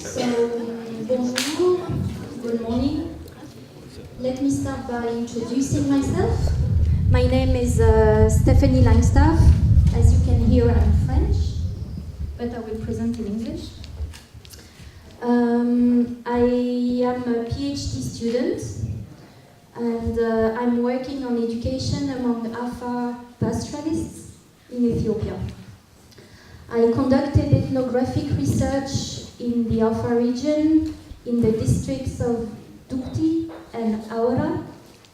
So, bonjour, good morning. Let me start by introducing myself. My name is Stephanie Langstaff. As you can hear, I'm French, but I will present in English. I am a PhD student, and I'm working on education among Afar pastoralists in Ethiopia. I conducted ethnographic research in the Afar region, in the districts of Dukti and Aura,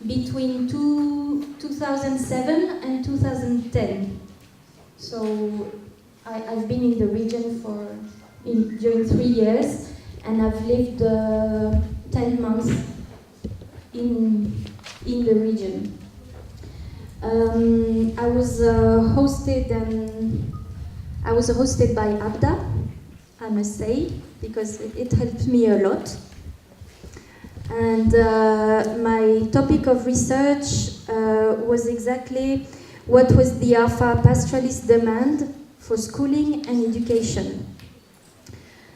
between 2007 and 2010. So I've been in the region during 3 years, and I've lived 10 months in the region. I was hosted by Abda, I must say, because it helped me a lot. And my topic of research was exactly what was the Afar pastoralist demand for schooling and education.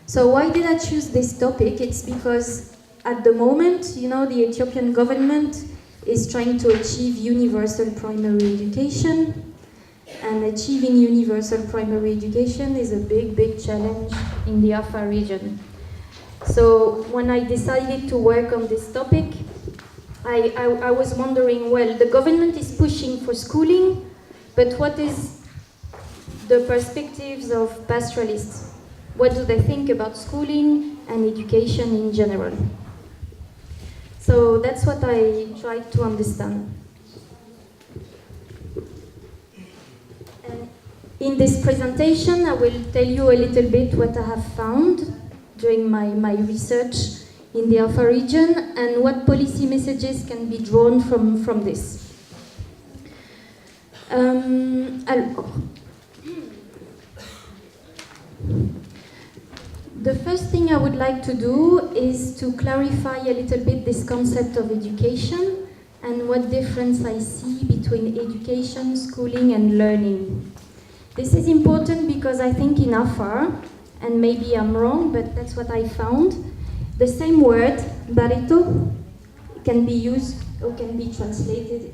So why did I choose this topic? It's because at the moment, the Ethiopian government is trying to achieve universal primary education. And achieving universal primary education is a big, big challenge in the Afar region. So when I decided to work on this topic, I was wondering, well, the government is pushing for schooling, but what is the perspectives of pastoralists? What do they think about schooling and education in general? So that's what I tried to understand. In this presentation, I will tell you a little bit what I have found during my research in the Afar region and what policy messages can be drawn from this. The first thing I would like to do is to clarify a little bit this concept of education and what difference I see between education, schooling, and learning. This is important because I think in Afar, and maybe I'm wrong, but that's what I found, the same word, barito, can be used or can be translated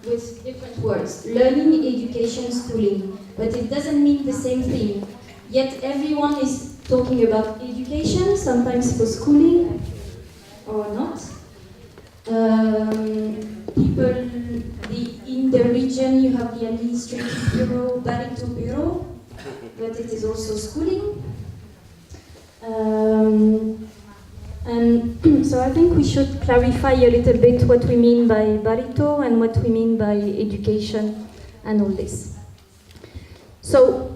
with different words. Learning, education, schooling. But it doesn't mean the same thing. Yet everyone is talking about education, sometimes for schooling or not. People in the region, you have the administrative bureau, Barito Bureau, but it is also schooling. And so I think we should clarify a little bit what we mean by Barito and what we mean by education and all this. So,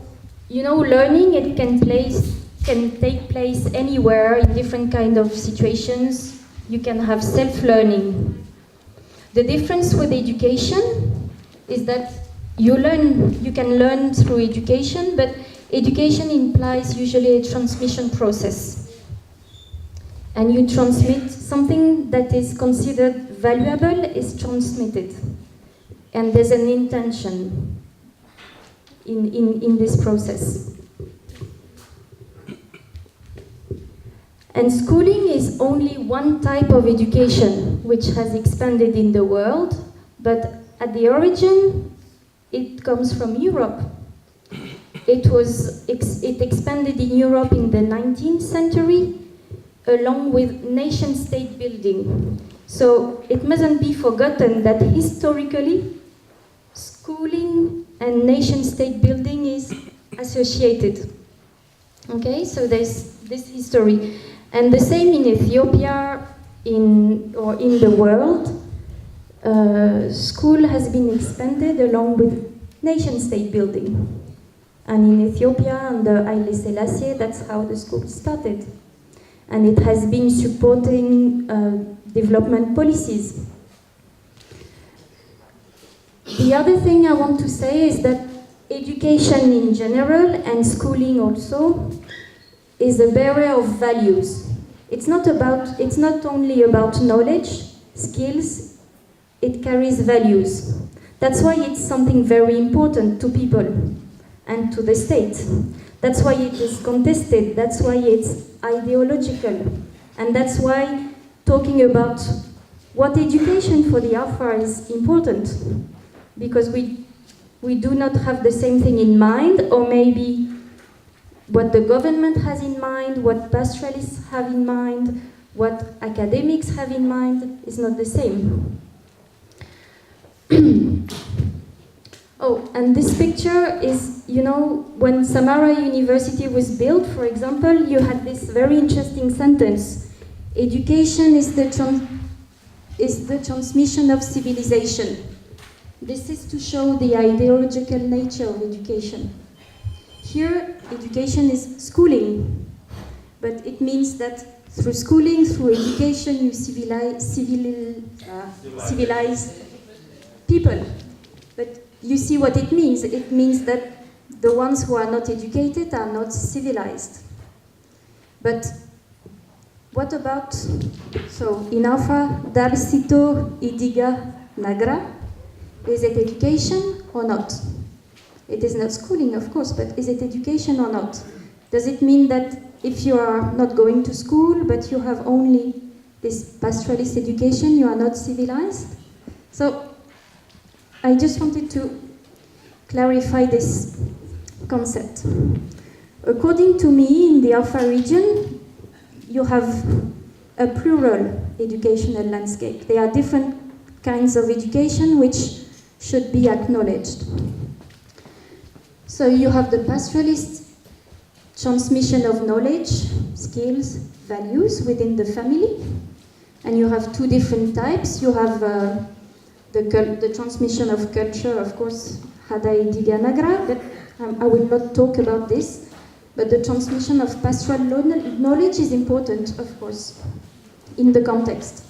learning, it can take place anywhere in different kind of situations. You can have self-learning. The difference with education is that you can learn through education, but education implies usually a transmission process. And you transmit something that is considered valuable is transmitted. And there's an intention in this process. And schooling is only one type of education which has expanded in the world, but at the origin, it comes from Europe. It expanded in Europe in the 19th century, along with nation-state building. So it mustn't be forgotten that historically, schooling and nation-state building is associated. Okay, so there's this history. And the same in Ethiopia, in the world, school has been expanded along with nation-state building. And in Ethiopia, under Haile Selassie, that's how the school started. And it has been supporting development policies. The other thing I want to say is that education in general, and schooling also, is a bearer of values. It's not only about knowledge, skills, it carries values. That's why it's something very important to people and to the state. That's why it is contested, that's why it's ideological, and that's why talking about what education for the Afar is important, because we do not have the same thing in mind, or maybe what the government has in mind, what pastoralists have in mind, what academics have in mind is not the same. Oh, and this picture is, you know, when Samara University was built, for example, you had this very interesting sentence: education is the transmission of civilization. This is to show the ideological nature of education. Here, education is schooling, but it means that through schooling, through education, you civilize people. But you see what it means. It means that the ones who are not educated are not civilized. But what about, so in Afar, Darsito Idiga Nagra, is it education or not? It is not schooling, of course, but is it education or not? Does it mean that if you are not going to school, but you have only this pastoralist education, you are not civilized? So I just wanted to clarify this concept. According to me, in the Afar region, you have a plural educational landscape. There are different kinds of education which should be acknowledged. So you have the pastoralist transmission of knowledge, skills, values within the family, and you have two different types. You have the transmission of culture, of course, Hadai Diga Nagra, but I will not talk about this. But the transmission of pastoral knowledge is important, of course, in the context.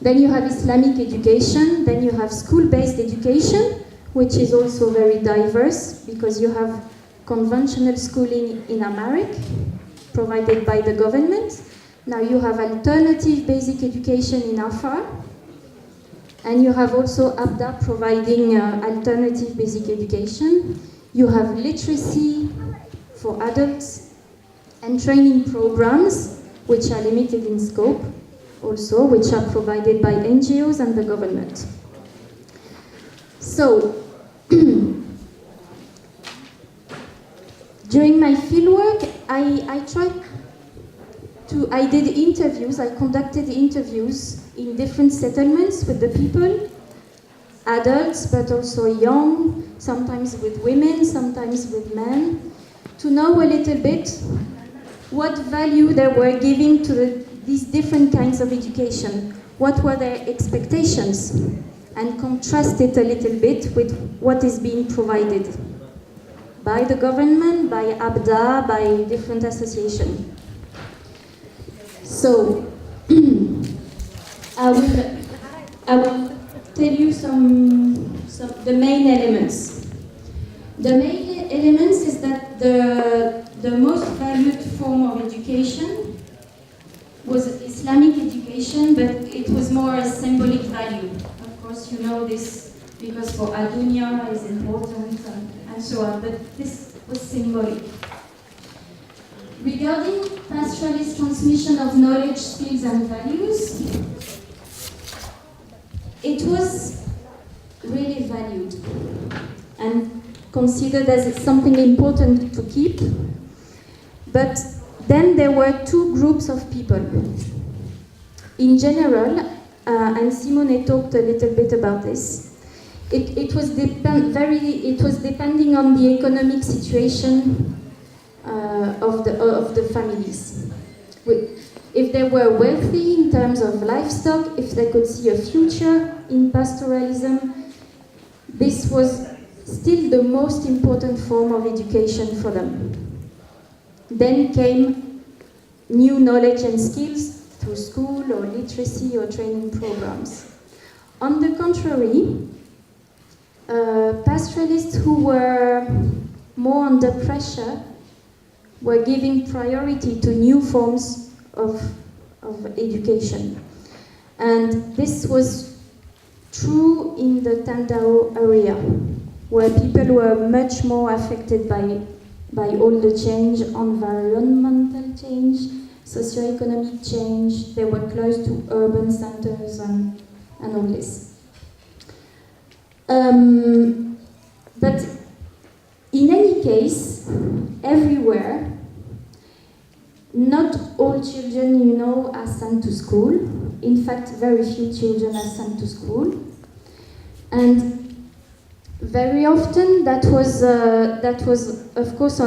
Then you have Islamic education, then you have school-based education, which is also very diverse, because you have conventional schooling in Amharic, provided by the government. Now you have alternative basic education in Afar, and you have also ABDA providing alternative basic education. You have literacy for adults and training programs, which are limited in scope also, which are provided by NGOs and the government. So, during my fieldwork, I did interviews, I conducted interviews in different settlements with the people, adults, but also young, sometimes with women, sometimes with men, to know a little bit what value they were giving to these different kinds of education, what were their expectations, and contrast it a little bit with what is being provided by the government, by ABDA, by different associations. So, I will tell you the main elements. The main elements is that the most valued form of education was Islamic education, but it was more a symbolic value. Of course, you know this because for Adunya is important and so on, but this was symbolic. Regarding pastoralist transmission of knowledge, skills, and values, it was really valued and considered as something important to keep. But then there were two groups of people. In general, and Simone talked a little bit about this, it was depending on the economic situation of the families. If they were wealthy in terms of livestock, if they could see a future in pastoralism, this was still the most important form of education for them. Then came new knowledge and skills through school or literacy or training programs. On the contrary, pastoralists who were more under pressure were giving priority to new forms of education. And this was true in the Tandao area, where people were much more affected by by all the change, environmental change, socioeconomic change. They were close to urban centers and all this. But in any case, everywhere, not all children, you know, are sent to school. In fact, very few children are sent to school. And very often that was of course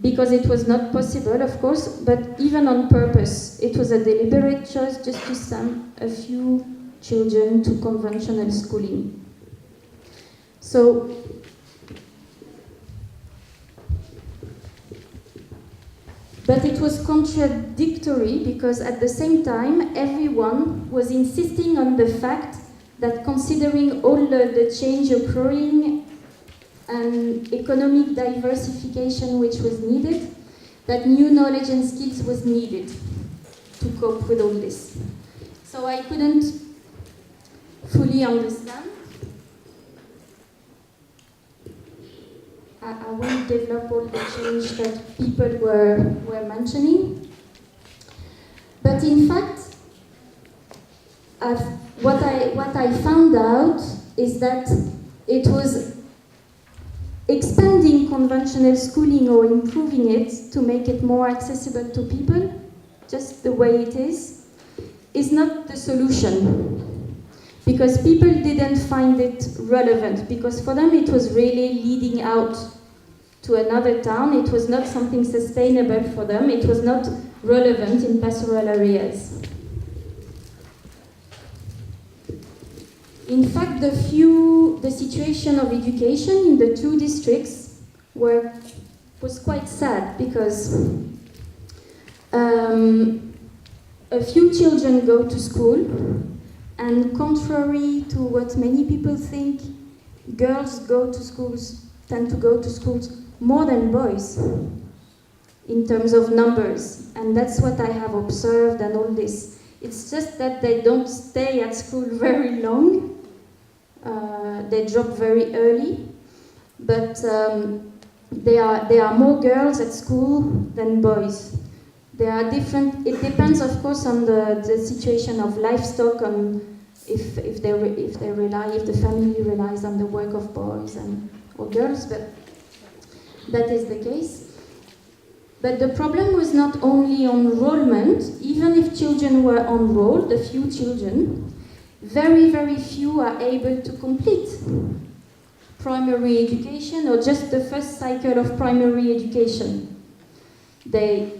because it was not possible, of course, but even on purpose. It was a deliberate choice just to send a few children to conventional schooling. So but it was contradictory because at the same time everyone was insisting on the fact that considering all the change occurring and economic diversification which was needed, that new knowledge and skills was needed to cope with all this. So I couldn't fully understand. I won't develop all the change that people were mentioning. But in fact, what I found out is that it was expanding conventional schooling or improving it to make it more accessible to people, just the way it is not the solution. Because people didn't find it relevant, because for them it was really leading out to another town. It was not something sustainable for them. It was not relevant in pastoral areas. In fact, the situation of education in the two districts was quite sad, because a few children go to school, and contrary to what many people think, girls tend to go to schools more than boys in terms of numbers, and that's what I have observed and all this. It's just that they don't stay at school very long. They drop very early, but there are more girls at school than boys. They are different. It depends, of course, on the situation of livestock, on if the family relies on the work of boys or girls, but that is the case. But the problem was not only enrollment. Even if children were enrolled, a few children, very, very few are able to complete primary education or just the first cycle of primary education. They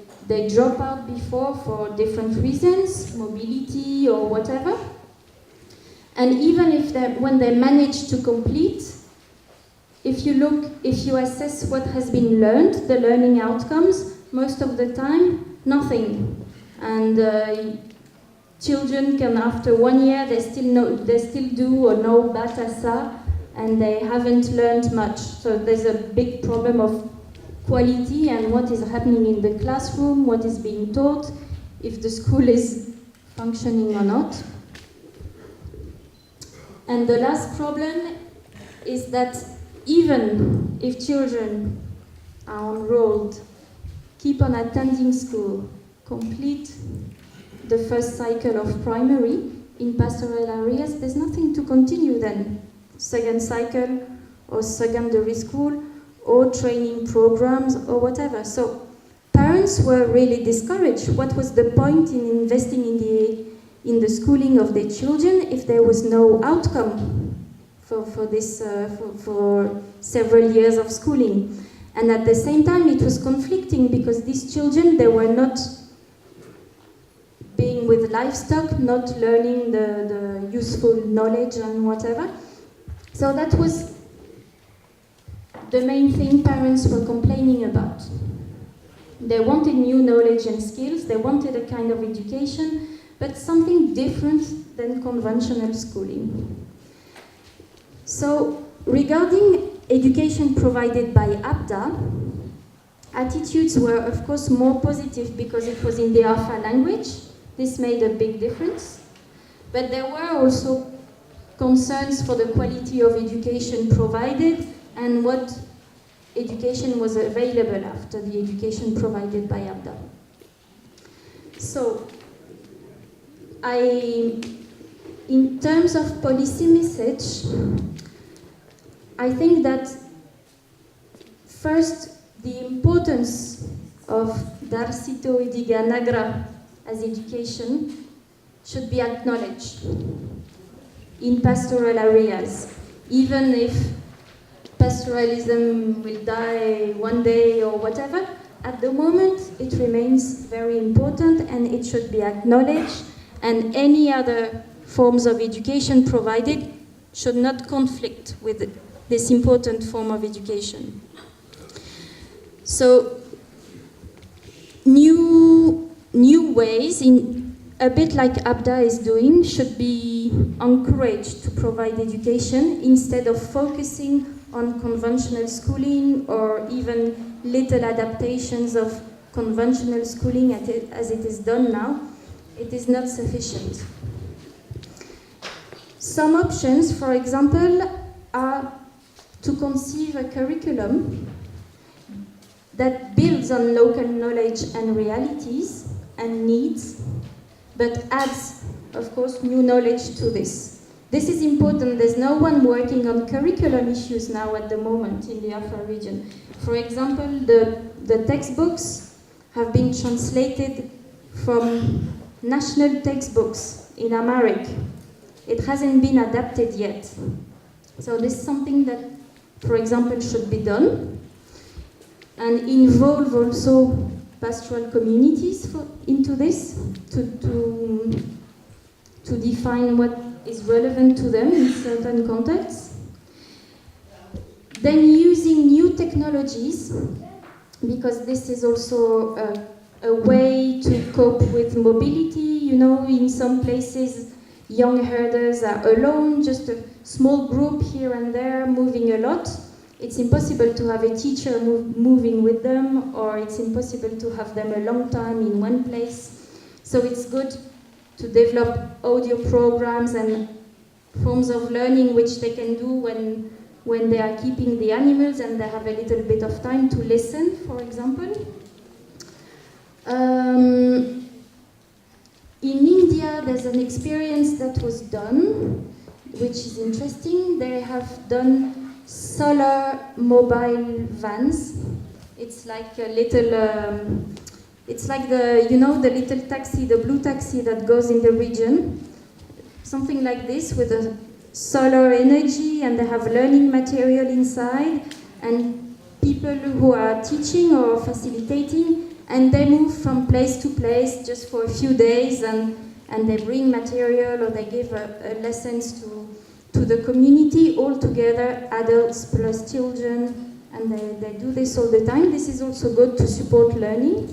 drop out before for different reasons, mobility or whatever. And even when they manage to complete, if you assess what has been learned, the learning outcomes, most of the time, nothing. And children can, after 1 year, they still do or know Batasa, and they haven't learned much. So there's a big problem of quality and what is happening in the classroom, what is being taught, if the school is functioning or not. And the last problem is that even if children are enrolled, keep on attending school, complete the first cycle of primary in pastoral areas, there's nothing to continue then. Second cycle or secondary school or training programs or whatever. So parents were really discouraged. What was the point in investing in the schooling of their children if there was no outcome for several years of schooling? And at the same time, it was conflicting because these children, they were not being with livestock, not learning the useful knowledge and whatever. So that was the main thing parents were complaining about. They wanted new knowledge and skills, they wanted a kind of education, but something different than conventional schooling. So, regarding education provided by ABDA, attitudes were of course more positive because it was in the Alpha language. This made a big difference. But there were also concerns for the quality of education provided and what education was available after the education provided by ABDA. So, in terms of policy message, I think that first, the importance of Darsito Idiga Nagra as education should be acknowledged in pastoral areas, even if pastoralism will die one day or whatever. At the moment, it remains very important and it should be acknowledged, and any other forms of education provided should not conflict with this important form of education. So, new ways, in a bit like ABDA is doing, should be encouraged to provide education instead of focusing on conventional schooling or even little adaptations of conventional schooling as it is done now. It is not sufficient. Some options, for example, are to conceive a curriculum that builds on local knowledge and realities and needs, but adds, of course, new knowledge to this. This is important. There's no one working on curriculum issues now at the moment in the Afar region. For example, the textbooks have been translated from national textbooks in Amharic. It hasn't been adapted yet. So this is something that, for example, should be done, and involve also pastoral communities into this to define what is relevant to them in certain contexts. Then using new technologies, because this is also a way to cope with mobility. You know, in some places, young herders are alone, just a small group here and there, moving a lot. It's impossible to have a teacher moving with them, or it's impossible to have them a long time in one place. So it's good to develop audio programs and forms of learning which they can do when they are keeping the animals and they have a little bit of time to listen, for example. In India, there's an experience that was done, which is interesting. They have done solar mobile vans. It's like a little, it's like the little taxi, the blue taxi that goes in the region. Something like this with a solar energy, and they have learning material inside, and people who are teaching or facilitating, and they move from place to place just for a few days, and they bring material or they give lessons to the community all together, adults plus children, and they do this all the time. This is also good to support learning.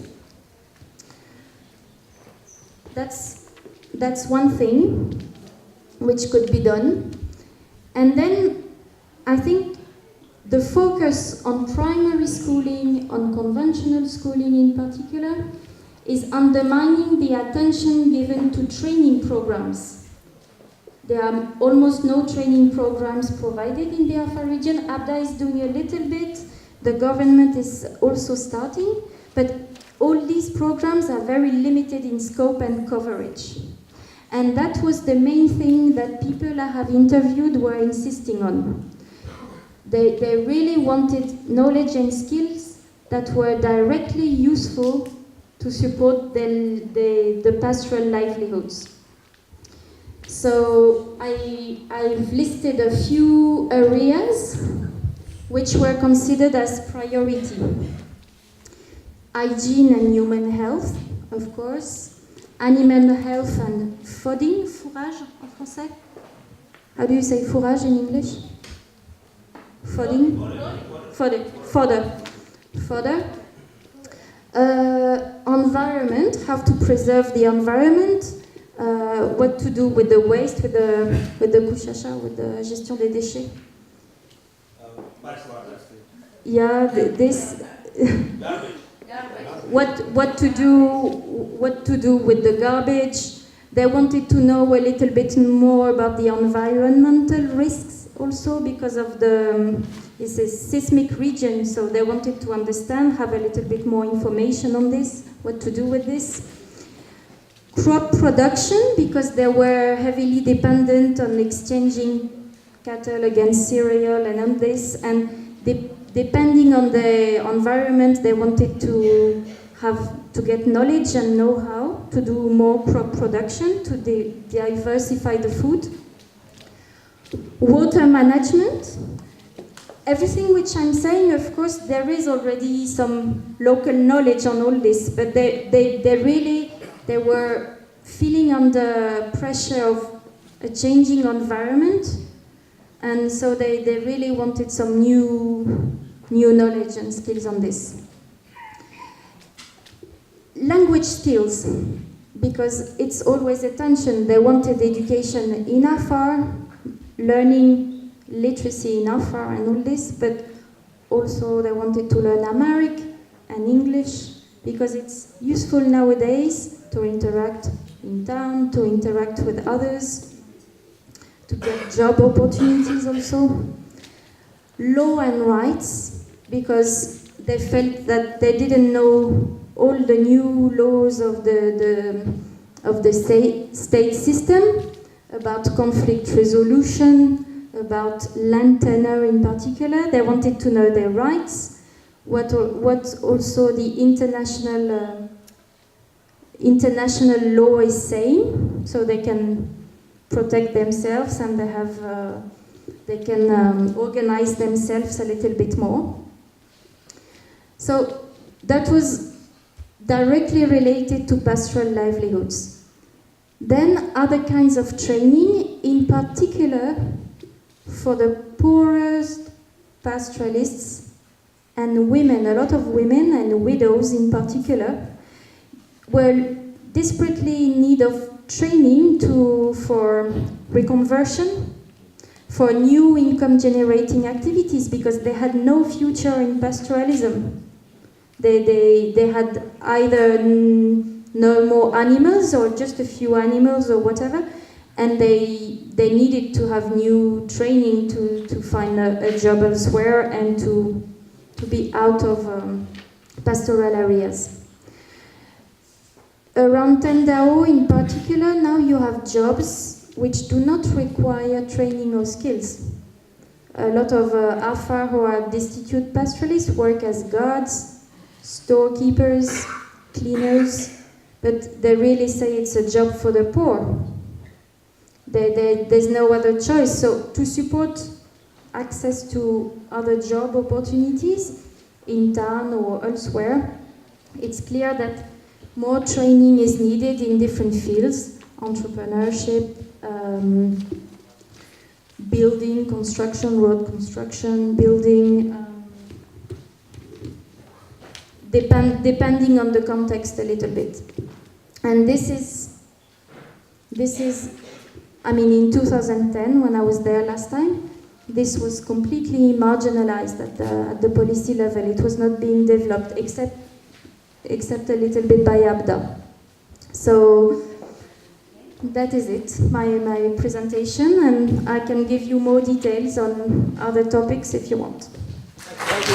That's one thing which could be done. And then I think the focus on primary schooling, on conventional schooling in particular, is undermining the attention given to training programs. There are almost no training programs provided in the Afar region. ABDA is doing a little bit, the government is also starting, but all these programs are very limited in scope and coverage. And that was the main thing that people I have interviewed were insisting on. They really wanted knowledge and skills that were directly useful to support the pastoral livelihoods. So I've listed a few areas which were considered as priority. Hygiene and human health, of course. Animal health and fooding, fourrage en français. How do you say fourrage in English? Fooding? Fodder. Environment, how to preserve the environment, what to do with the waste, with the couchacha, with the gestion des déchets. Yeah, this. What to do with the garbage. They wanted to know a little bit more about the environmental risks also because of the is a seismic region, so they wanted to understand, have a little bit more information on this, what to do with this. Crop production, because they were heavily dependent on exchanging cattle against cereal and on this, and depending on the environment, they wanted to get knowledge and know-how to do more crop production, to diversify the food. Water management. Everything which I'm saying, of course, there is already some local knowledge on all this, but they were feeling under pressure of a changing environment, and so they really wanted some new knowledge and skills on this. Language skills, because it's always a tension. They wanted education in Afar, learning literacy in Afar and all this, but also they wanted to learn Amharic and English, because it's useful nowadays to interact in town, to interact with others, to get job opportunities also. Law and rights, because they felt that they didn't know all the new laws of the state system, about conflict resolution, about land tenure in particular. They wanted to know their rights, what also the international law is saying, so they can protect themselves and they can organize themselves a little bit more. So that was directly related to pastoral livelihoods. Then other kinds of training, in particular for the poorest pastoralists and women, a lot of women and widows in particular, were desperately in need of training for reconversion, for new income generating activities, because they had no future in pastoralism. They had either no more animals or just a few animals or whatever, and they needed to have new training to find a job elsewhere and to be out of pastoral areas. Around Tendao in particular, now you have jobs which do not require training or skills. A lot of Afar who are destitute pastoralists work as guards, storekeepers, cleaners, but they really say it's a job for the poor. There's no other choice. So to support access to other job opportunities in town or elsewhere, it's clear that more training is needed in different fields: entrepreneurship, building, construction, road construction, building, depending on the context a little bit. And this is, I mean, in 2010, when I was there last time, this was completely marginalized at the policy level. It was not being developed except a little bit by ABDA. So that is it, my presentation, and I can give you more details on other topics if you want. Thank you.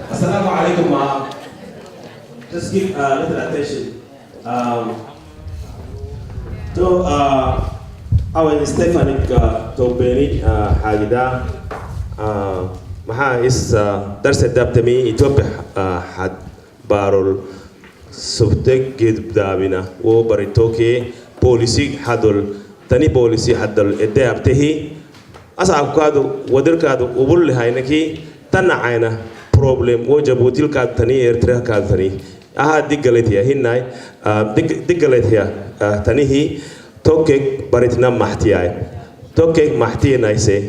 Assalamu alaikum. Just give a little attention. To our Stephanie to Benny Hagida Maha is درس الدبتمي إثيوبيا حد بارول سبتك جد دابنا وبريتوكي بوليسي حدل تاني بوليسي حدل الدابته أصعب كادو ودر كادو وبول هاينكي تنعينا problem وجبوتيل كاد تاني إرتريا كاد تاني دقلتيا هناي دقلتيا تاني هي توكك بريتنا محتياي توكك محتي نايسه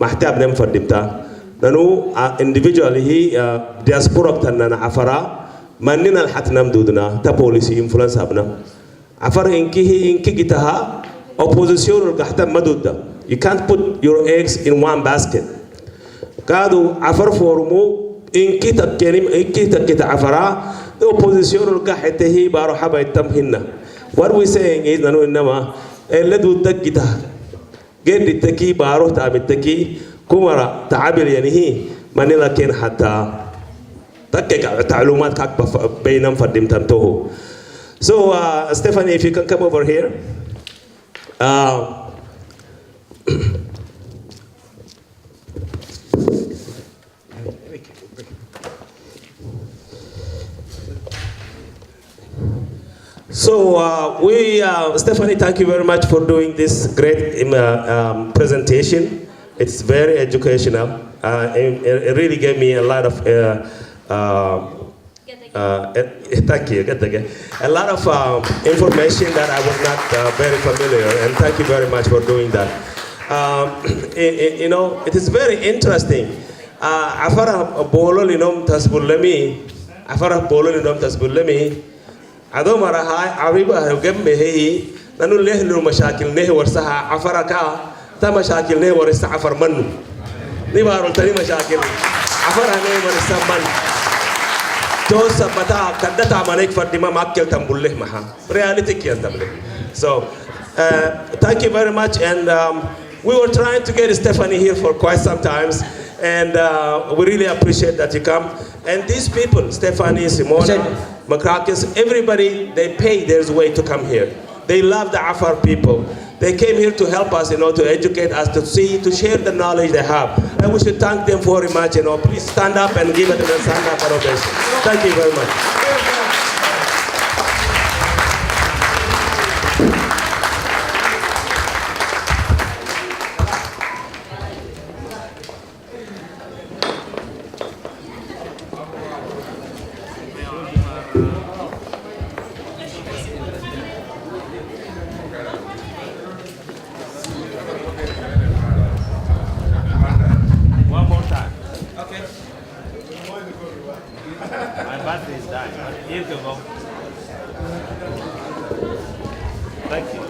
محتي أبنم فردمتا نانو individually هي diaspora تنانا عفرا مننا الحتنام دودنا تا policy influence أبنا عفر إنكي جتها opposition القحتة مدودة you can't put your eggs in one basket كادو عفر فورمو إنكي تكيت عفرا the opposition القحتة هي بارو حبا يتمهنا what we saying is نانو إنما اللي دودك جتها غير التكي بارو تعب التكي كمرة تعبير يعني هي منلا كان حتى تكك تعلومات كاك بينهم فردم تنتهو. So Stephanie, if you can come over here. So Stephanie, thank you very much for doing this great presentation. It's very educational. It really gave me a lot of thank you. A lot of information that I was not very familiar, and thank you very much for doing that. You know, it is very interesting. Afara bolo linom tasbulemi, afara bolo linom tasbulemi. Ado marahai ariba gemme hei nanu lehlu mashakil nehe warsaha afara ka ta mashakil nehe warsa afar manu ni barul tani mashakil afara nehe warsa man to sabata kadata manek fardima makkel tambulle maha reality kiyan tamle. So thank you very much, and we were trying to get Stephanie here for quite some times, and we really appreciate that you come. And these people, Stephanie, Simona, Makrakis, everybody, they pay their way to come here. They love the Afar people. They came here to help us, you know, to educate us, to share the knowledge they have. And we should thank them very much, you know. Please stand up and give them a stand up ovation. Thank you very much. My battery is dying. Here you go. Thank you.